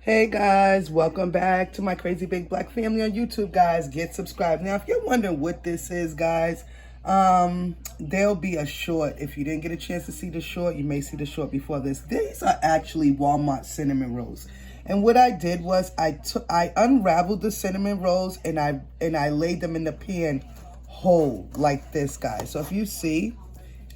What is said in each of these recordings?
Hey guys, welcome back to my Crazy Big Black family on YouTube, guys. Get subscribed. Now, if you're wondering what this is, guys, there'll be a short. If you didn't get a chance to see the short, you may see the short before this. These are actually Walmart cinnamon rolls. And what I did was I unraveled the cinnamon rolls and I laid them in the pan whole like this, guys. So if you see,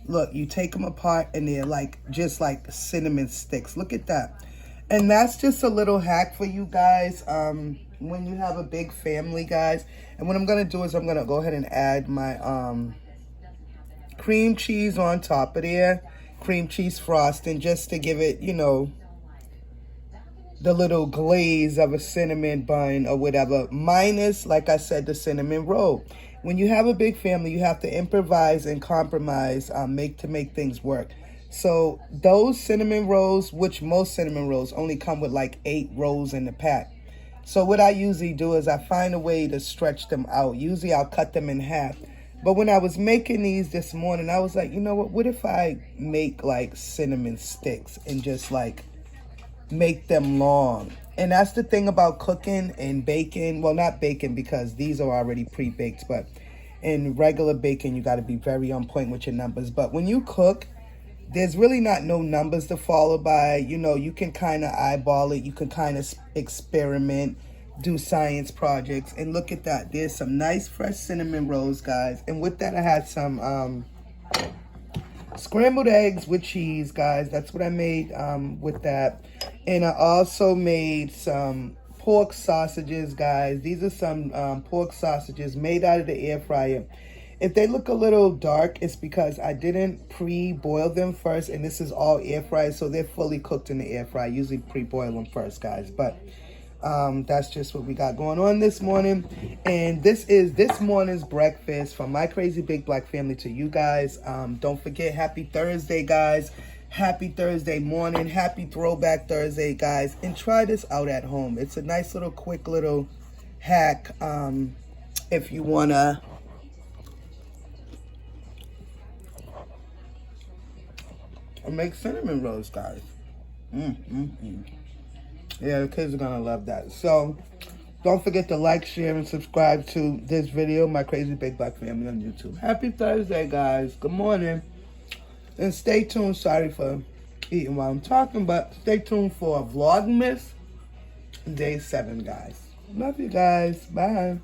look, you take them apart and they're just like cinnamon sticks. Look at that. And that's just a little hack for you guys when you have a big family, guys. And what I'm going to do is I'm going to go ahead and add my cream cheese on top of there. Cream cheese frosting just to give it, you know, the little glaze of a cinnamon bun or whatever. Minus, like I said, the cinnamon roll. When you have a big family, you have to improvise and compromise to make things work. So those cinnamon rolls, which most cinnamon rolls only come with like 8 rolls in the pack. So what I usually do is I find a way to stretch them out. Usually I'll cut them in half. But when I was making these this morning, I was like, you know what if I make like cinnamon sticks and just like make them long? And that's the thing about cooking and baking. Well, not baking because these are already pre-baked, but in regular baking, you got to be very on point with your numbers. But when you cook, there's really no numbers to follow by. You know, you can kind of eyeball it. You can kind of experiment, do science projects. And look at that. There's some nice fresh cinnamon rolls, guys. And with that, I had some scrambled eggs with cheese, guys. That's what I made with that. And I also made some pork sausages, guys. These are some pork sausages made out of the air fryer. If they look a little dark, it's because I didn't pre-boil them first, and this is all air fried, so they're fully cooked in the air fryer. I usually pre-boil them first, guys, but that's just what we got going on this morning. And this is this morning's breakfast from my Crazy Big Black family to you guys. Don't forget, happy Thursday, guys. Happy Thursday morning. Happy Throwback Thursday, guys. And try this out at home. It's a nice little quick little hack if you want to make cinnamon rolls, guys. Yeah, the kids are gonna love that. So don't forget to like, share, and subscribe to this video, my Crazy Big Black family on YouTube. Happy Thursday, guys. Good morning. And stay tuned. Sorry for eating while I'm talking, but stay tuned for Vlogmas Day 7, guys. Love you guys. Bye.